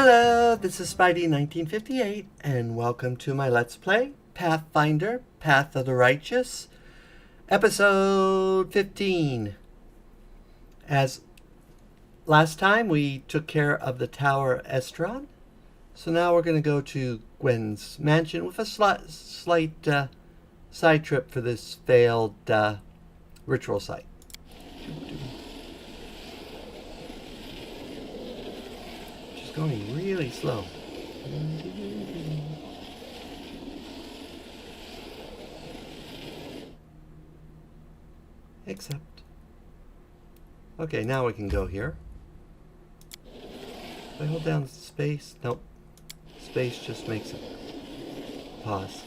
Hello, this is Spidey1958, and welcome to my Let's Play, Pathfinder, Path of the Righteous, Episode 15. As last time, we took care of the Tower Estron, so now we're going to go to Gwen's mansion with a slight side trip for this failed ritual site. Going really slow. Except. Okay, now we can go here. If I hold down space, nope. Space just makes it pause.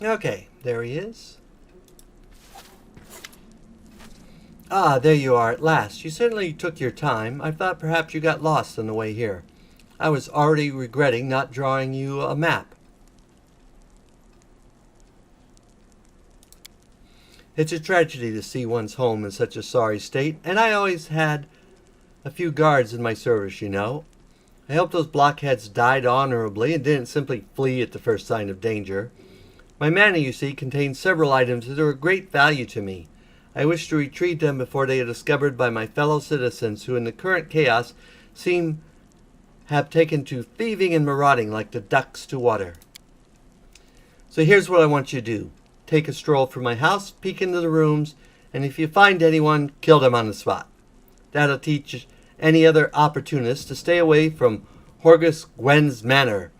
Okay, there he is. Ah, there you are at last. You certainly took your time. I thought perhaps you got lost on the way here. I was already regretting not drawing you a map. It's a tragedy to see one's home in such a sorry state, and I always had a few guards in my service, you know. I hope those blockheads died honorably and didn't simply flee at the first sign of danger. My manor, you see, contains several items that are of great value to me. I wish to retrieve them before they are discovered by my fellow citizens, who in the current chaos seem have taken to thieving and marauding like the ducks to water. So here's what I want you to do. Take a stroll through my house, peek into the rooms, and if you find anyone, kill them on the spot. That'll teach any other opportunist to stay away from Horgus Gwen's manor.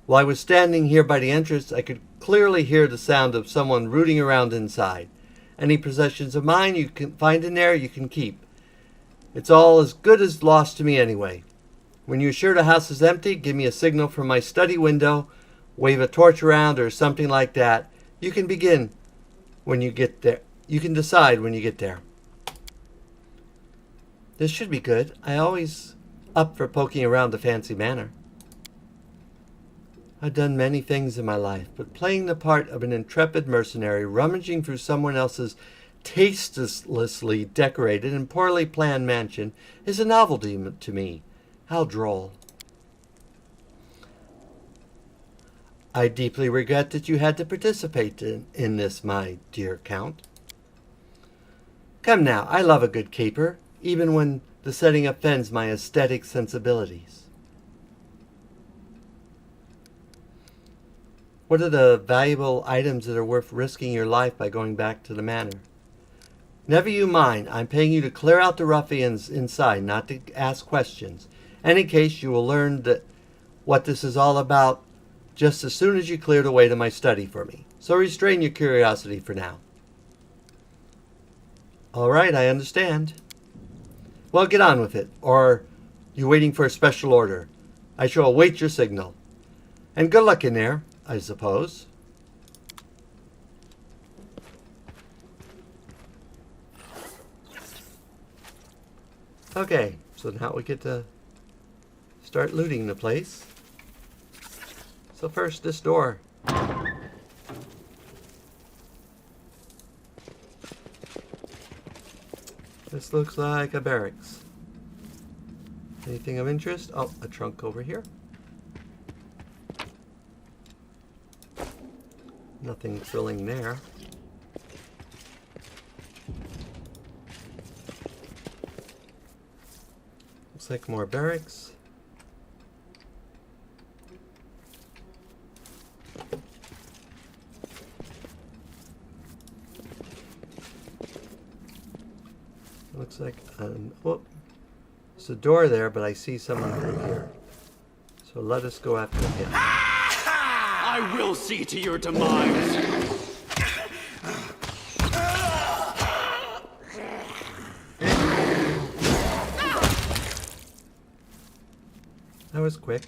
While I was standing here by the entrance, I could clearly hear the sound of someone rooting around inside. Any possessions of mine you can find in there, you can keep. It's all as good as lost to me anyway. When you're sure the house is empty, give me a signal from my study window, wave a torch around or something like that. You can begin when you get there. You can decide when you get there. This should be good. I always up for poking around the fancy manor. I've done many things in my life, but playing the part of an intrepid mercenary rummaging through someone else's tastelessly decorated and poorly planned mansion is a novelty to me. How droll. I deeply regret that you had to participate in this, my dear Count. Come now, I love a good caper, even when the setting offends my aesthetic sensibilities. What are the valuable items that are worth risking your life by going back to the manor? Never you mind. I'm paying you to clear out the ruffians inside, not to ask questions. Any case, you will learn what this is all about just as soon as you clear the way to my study for me. So restrain your curiosity for now. All right, I understand. Well, get on with it. Or you waiting for a special order? I shall await your signal. And good luck in there, I suppose. Okay, so now we get to start looting the place. So first, this door. This looks like a barracks. Anything of interest? Oh, a trunk over here. Nothing thrilling there. Looks like more barracks. Looks like whoop. There's a door there, but I see someone through here. So let us go after him. I will see to your demise. That was quick.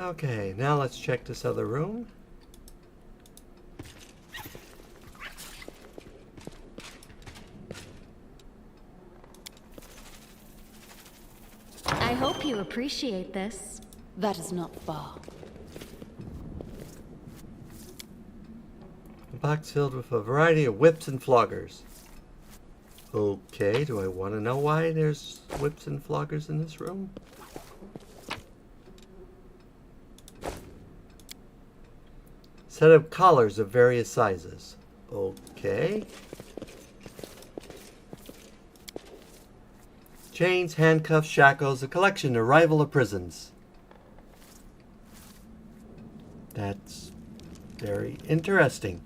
Okay, now let's check this other room. I hope you appreciate this. That is not far. A box filled with a variety of whips and floggers. Okay, do I want to know why there's whips and floggers in this room? Set of collars of various sizes. Okay. Chains, handcuffs, shackles, a collection, a rival of prisons. That's very interesting.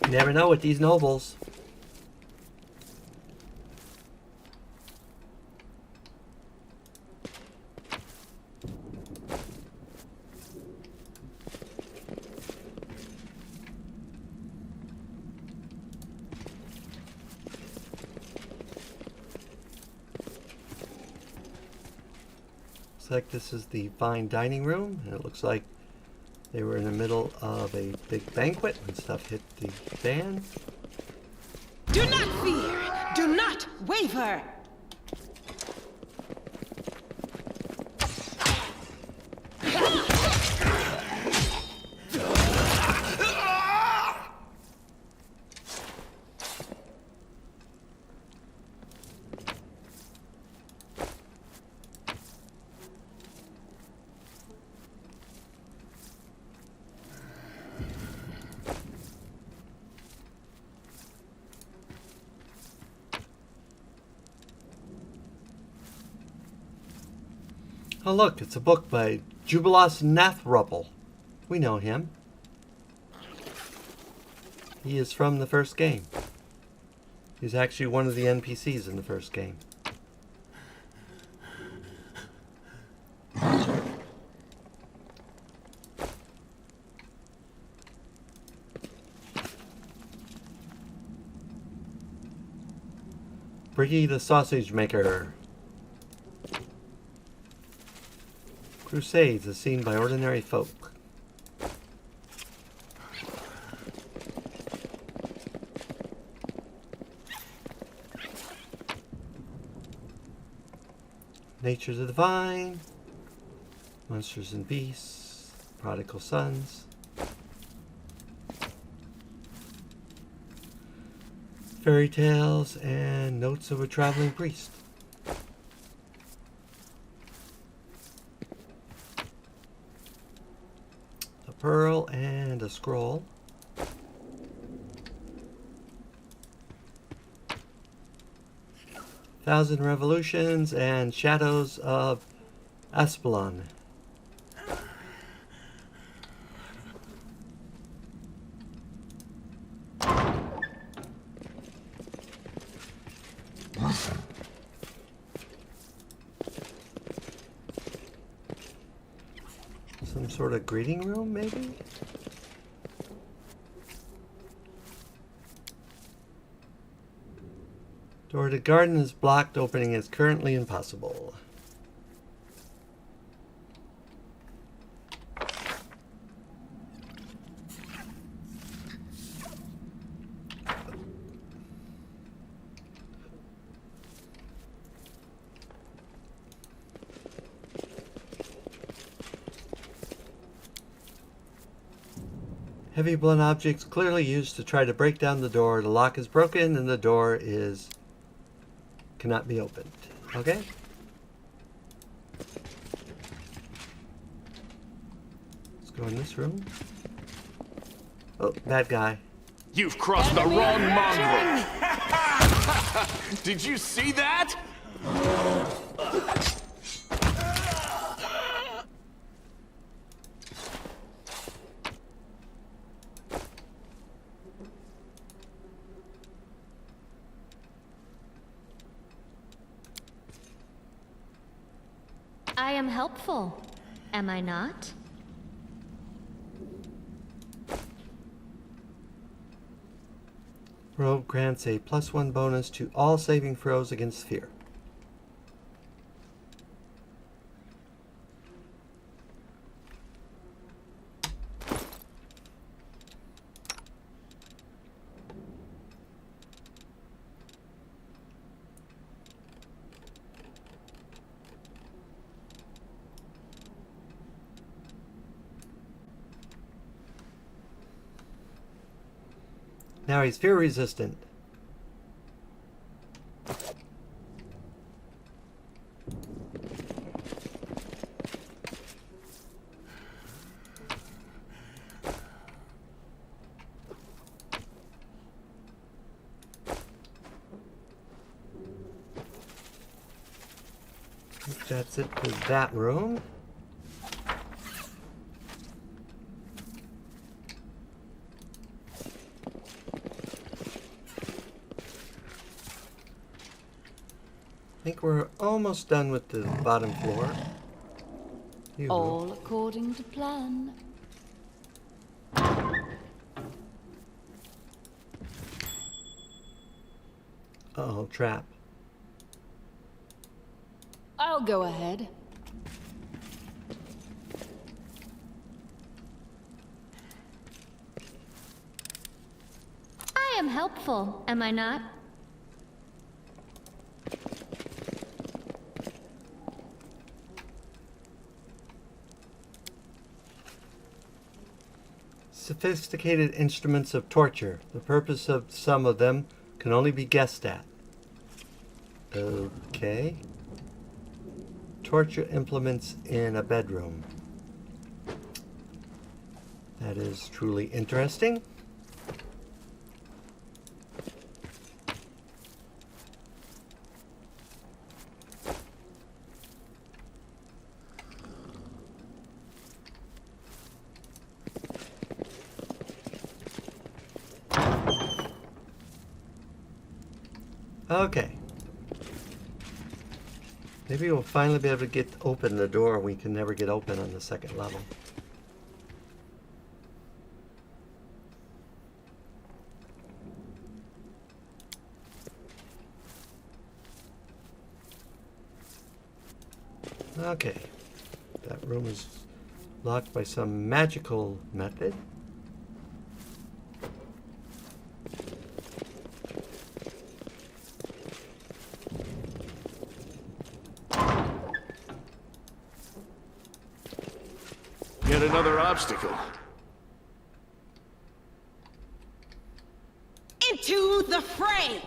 You never know with these nobles. Looks like this is the fine dining room, and it looks like they were in the middle of a big banquet when stuff hit the fan. Do not fear! Do not waver! Oh look, it's a book by Jubilos Nathruppel. We know him. He is from the first game. He's actually one of the NPCs in the first game. Briggy the Sausage Maker. Crusades as seen by ordinary folk. Nature's the Divine. Monsters and Beasts. Prodigal Sons. Fairy Tales and Notes of a Traveling Priest. Pearl and a scroll. Thousand Revolutions and Shadows of Aspelon. Some sort of greeting room, maybe? Door to garden is blocked. Opening is currently impossible. Heavy blunt objects clearly used to try to break down the door. The lock is broken and the door cannot be opened. Okay? Let's go in this room. Oh, bad guy. You've crossed the wrong mongrel! Did you see that? I am helpful, am I not? Robe grants a +1 bonus to all saving throws against fear. Now he's fear resistant. That's it for that room. I think we're almost done with the bottom floor. All according to plan. Uh-oh, trap. I'll go ahead. I am helpful, am I not? Sophisticated instruments of torture. The purpose of some of them can only be guessed at. Okay. Torture implements in a bedroom. That is truly interesting. Okay. Maybe we'll finally be able to get open the door we can never get open on the second level. Okay. That room is locked by some magical method. Yet another obstacle. Into the fray!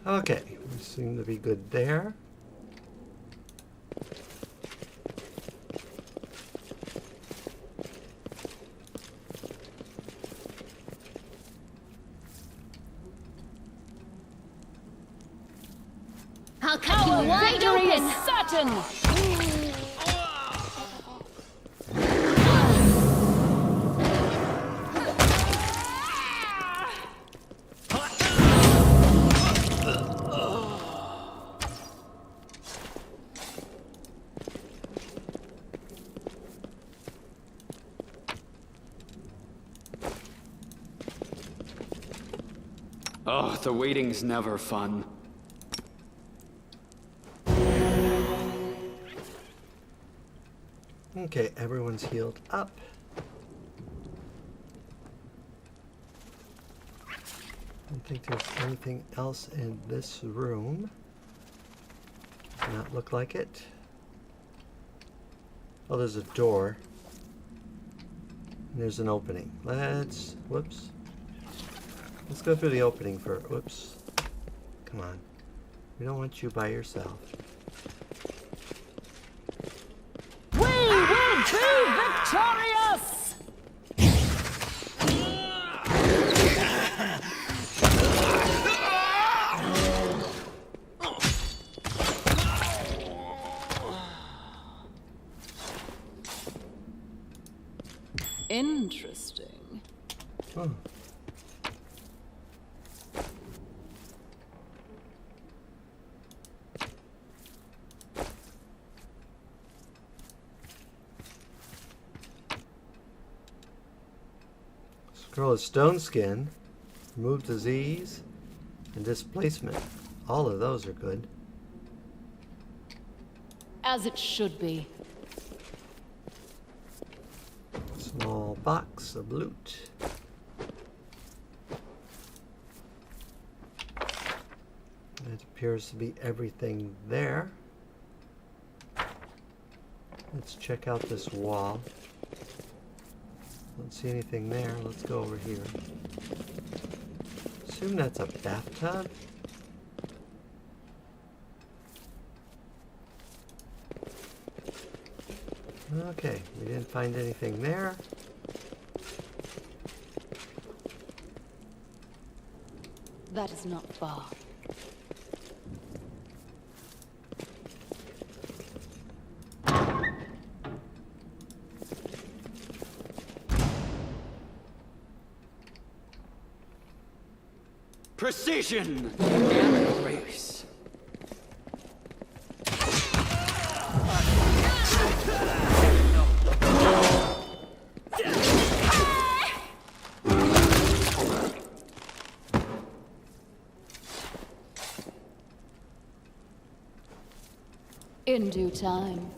Okay, we seem to be good there. I'll cut you wide Victory open! is certain! Oh, the waiting's never fun. Okay, everyone's healed up. I don't think there's anything else in this room. Does not look like it. Oh, there's a door. And there's an opening. Whoops. Let's go through the opening for, whoops. Come on. We don't want you by yourself. We will be victorious! Interesting. Oh. Scroll of stone skin, remove disease, and displacement. All of those are good. As it should be. Small box of loot. It appears to be everything there. Let's check out this wall. Don't see anything there. Let's go over here. Assume that's a bathtub. Okay, we didn't find anything there. That is not far. Precision and grace. In due time.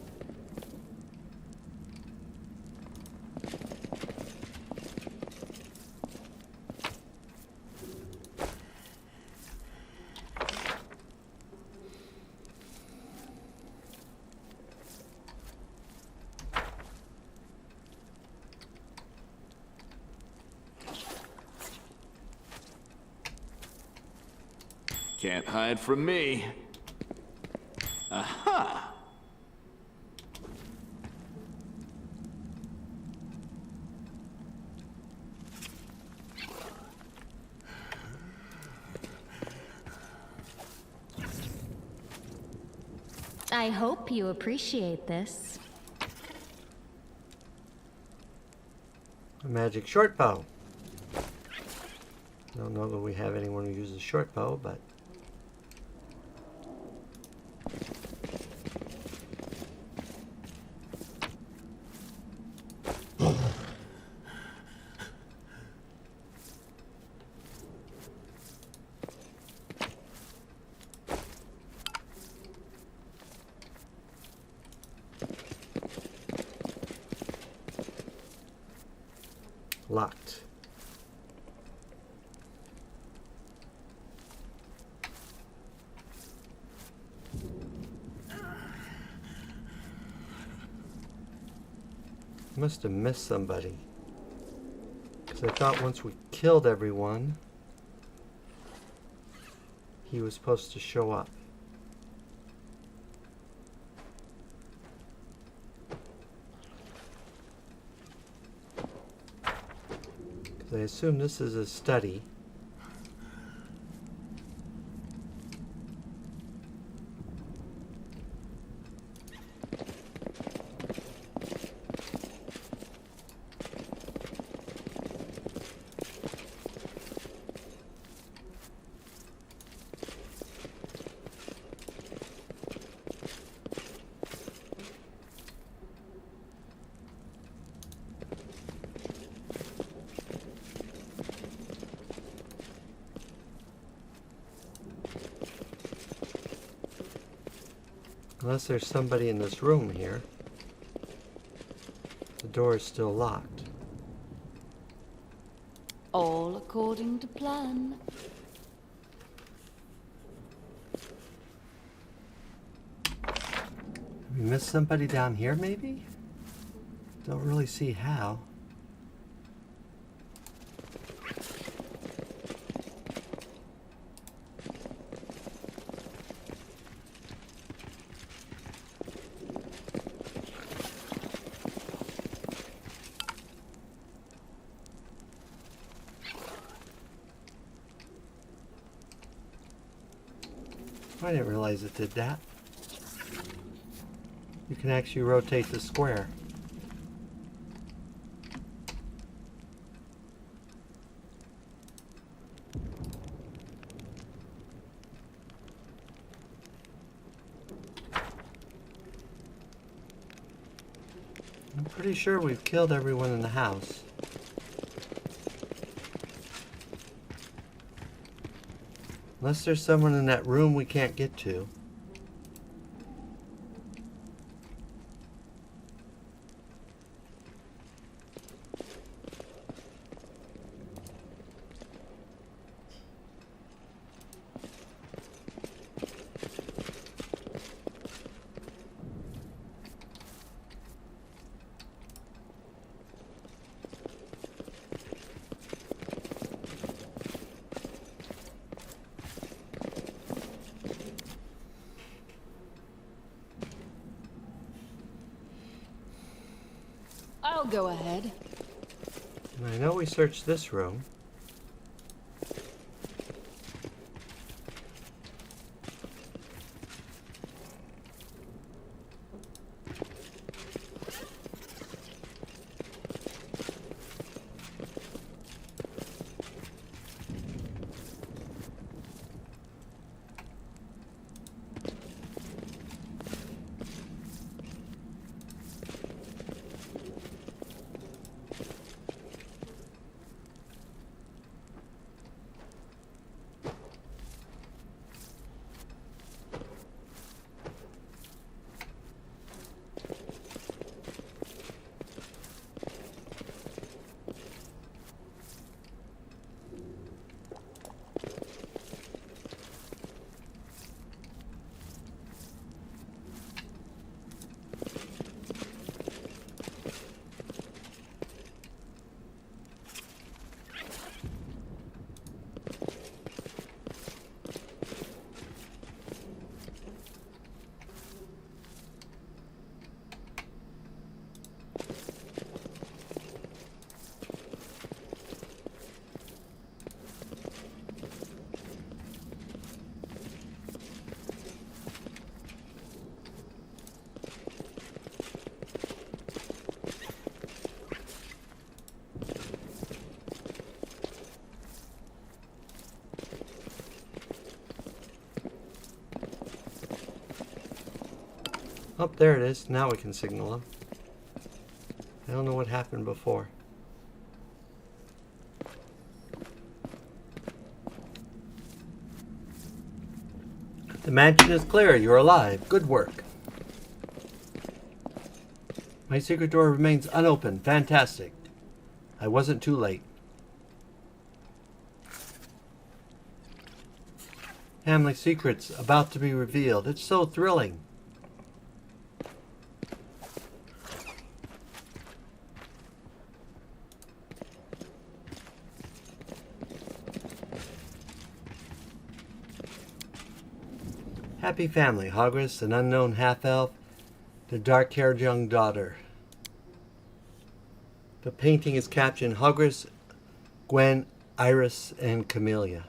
Can't hide from me. Aha! I hope you appreciate this. A magic short bow. Don't know that we have anyone who uses short bow, but locked. Must have missed somebody. Because I thought once we killed everyone, he was supposed to show up. Because I assume this is a study. Unless there's somebody in this room here. The door is still locked. All according to plan. We missed somebody down here, maybe? Don't really see how. I didn't realize it did that. You can actually rotate the square. Pretty sure we've killed everyone in the house. Unless there's someone in that room we can't get to. I'll go ahead. And I know we searched this room. Oh, there it is. Now we can signal them. I don't know what happened before. The mansion is clear. You're alive. Good work. My secret door remains unopened. Fantastic. I wasn't too late. Family secrets about to be revealed. It's so thrilling. Happy family, Hogris, an unknown half-elf, the dark-haired young daughter. The painting is captioned Hogris, Gwen, Iris, and Camellia.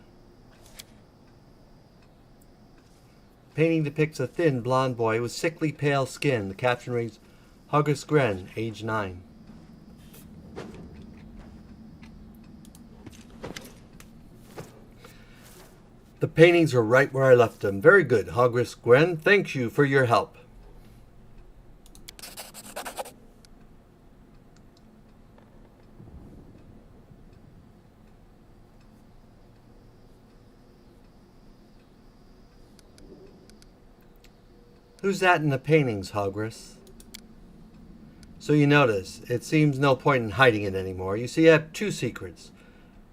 The painting depicts a thin blonde boy with sickly pale skin. The caption reads, Hogris Gwen, age 9. The paintings are right where I left them. Very good, Hogris Gwen. Thank you for your help. Who's that in the paintings, Hogris? So you notice, it seems no point in hiding it anymore. You see, I have two secrets.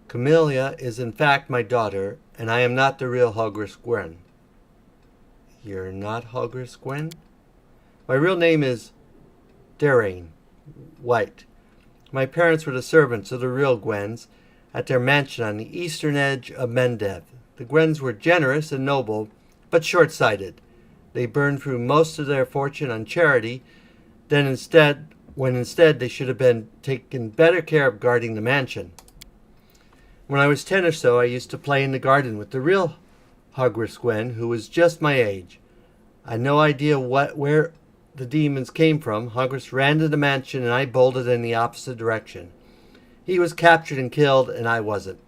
Camellia is in fact my daughter, and I am not the real Hogris Gwen. You're not Hogris Gwen? My real name is Darain White. My parents were the servants of the real Gwens at their mansion on the eastern edge of Mendev. The Gwens were generous and noble, but short-sighted. They burned through most of their fortune on charity, when instead they should have been taken better care of guarding the mansion. When I was 10 or so, I used to play in the garden with the real Hogris Gwen, who was just my age. I had no idea where the demons came from. Hogris ran to the mansion, and I bolted in the opposite direction. He was captured and killed, and I wasn't.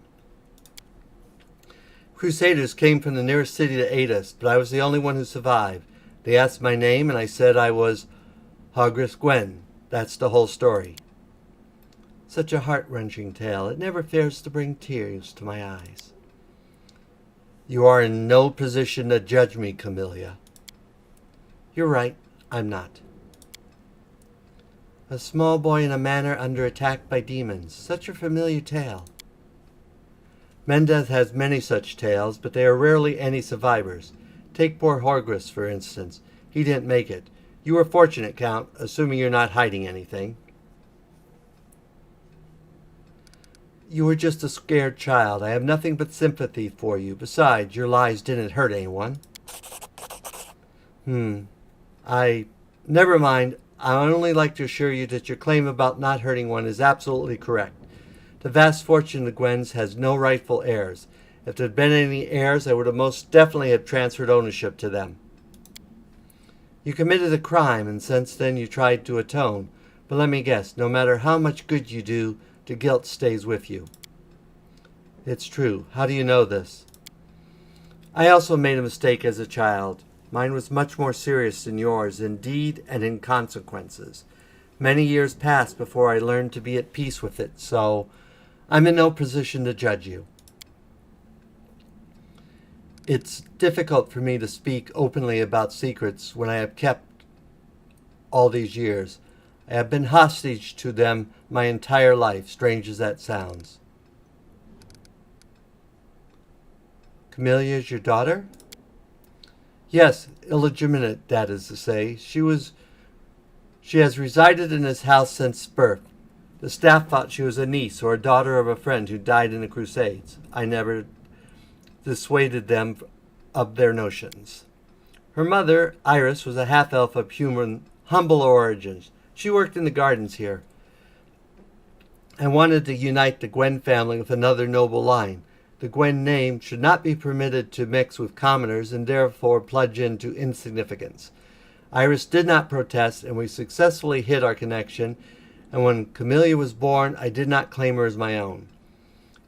Crusaders came from the nearest city to aid us, but I was the only one who survived. They asked my name, and I said I was Hogris Gwen. That's the whole story. Such a heart-wrenching tale. It never fails to bring tears to my eyes. You are in no position to judge me, Camellia. You're right, I'm not. A small boy in a manor under attack by demons. Such a familiar tale. Mendez has many such tales, but there are rarely any survivors. Take poor Horgrus, for instance. He didn't make it. You were fortunate, Count, assuming you're not hiding anything. You were just a scared child. I have nothing but sympathy for you. Besides, your lies didn't hurt anyone. Never mind. I only like to assure you that your claim about not hurting one is absolutely correct. The vast fortune of Gwen's has no rightful heirs. If there had been any heirs, I would have most definitely have transferred ownership to them. You committed a crime, and since then you tried to atone. But let me guess, no matter how much good you do, the guilt stays with you. It's true. How do you know this? I also made a mistake as a child. Mine was much more serious than yours, in deed and in consequences. Many years passed before I learned to be at peace with it, so I'm in no position to judge you. It's difficult for me to speak openly about secrets when I have kept all these years. I have been hostage to them my entire life, strange as that sounds. Camellia is your daughter? Yes, illegitimate, that is to say. She has resided in this house since birth. The staff thought she was a niece or a daughter of a friend who died in the Crusades. I never dissuaded them of their notions. Her mother, Iris, was a half-elf of humble origins. She worked in the gardens here and wanted to unite the Gwen family with another noble line. The Gwen name should not be permitted to mix with commoners and therefore plunge into insignificance. Iris did not protest, and we successfully hid our connection, and when Camellia was born, I did not claim her as my own.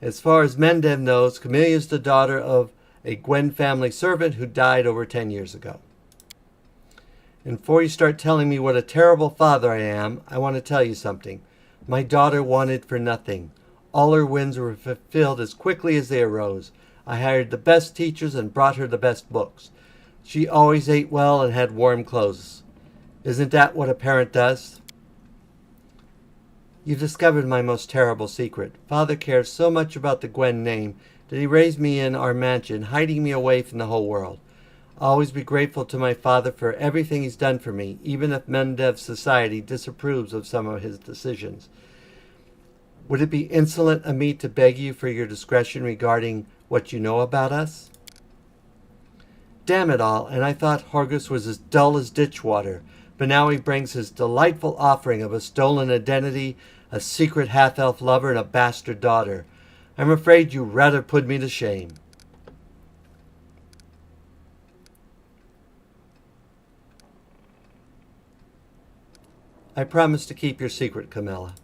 As far as Mendev knows, Camellia is the daughter of a Gwen family servant who died over 10 years ago. And before you start telling me what a terrible father I am, I want to tell you something. My daughter wanted for nothing. All her whims were fulfilled as quickly as they arose. I hired the best teachers and brought her the best books. She always ate well and had warm clothes. Isn't that what a parent does? You've discovered my most terrible secret. Father cares so much about the Gwen name that he raised me in our mansion, hiding me away from the whole world. I'll always be grateful to my father for everything he's done for me, even if Mendev's society disapproves of some of his decisions. Would it be insolent of me to beg you for your discretion regarding what you know about us? Damn it all, and I thought Horgus was as dull as ditch water, but now he brings his delightful offering of a stolen identity, a secret half-elf lover, and a bastard daughter. I'm afraid you rather put me to shame. I promise to keep your secret, Camilla.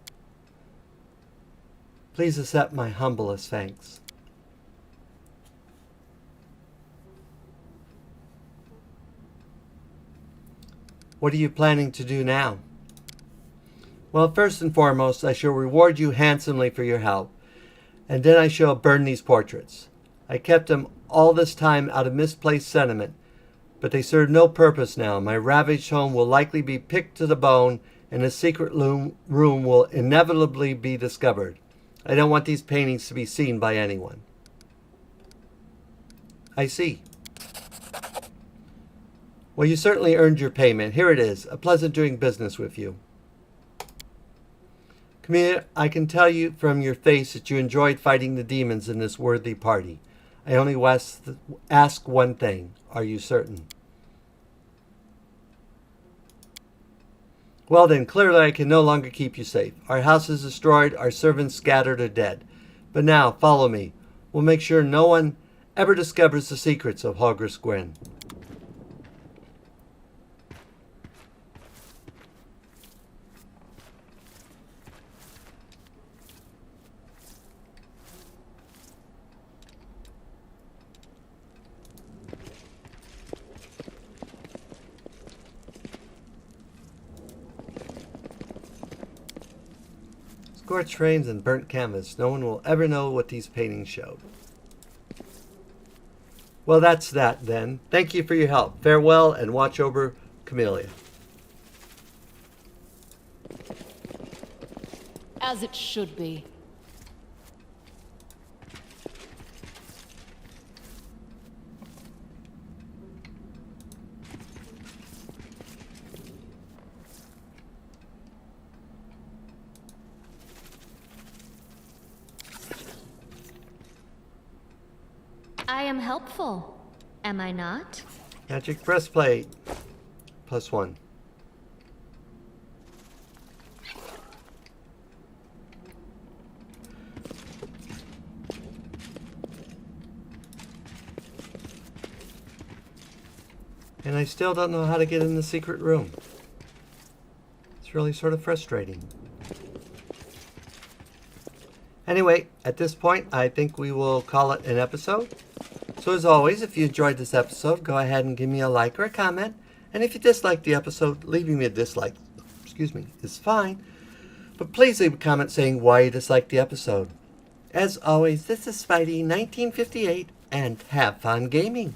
Please accept my humblest thanks. What are you planning to do now? Well, first and foremost, I shall reward you handsomely for your help, and then I shall burn these portraits. I kept them all this time out of misplaced sentiment, but they serve no purpose now. My ravaged home will likely be picked to the bone, and the secret room will inevitably be discovered. I don't want these paintings to be seen by anyone. I see. Well, you certainly earned your payment. Here it is. A pleasant doing business with you. Camilla, I can tell you from your face that you enjoyed fighting the demons in this worthy party. I only ask one thing. Are you certain? Well then, clearly I can no longer keep you safe. Our house is destroyed, our servants scattered or dead. But now, follow me. We'll make sure no one ever discovers the secrets of Horgrus Gwen. Scorched frames and burnt canvas. No one will ever know what these paintings showed. Well, that's that then. Thank you for your help. Farewell, and watch over Camellia. As it should be. I am helpful, am I not? Magic breastplate. +1. And I still don't know how to get in the secret room. It's really sort of frustrating. Anyway, at this point, I think we will call it an episode. So as always, if you enjoyed this episode, go ahead and give me a like or a comment. And if you disliked the episode, leaving me a dislike, is fine. But please leave a comment saying why you disliked the episode. As always, this is Spidey 1958, and have fun gaming.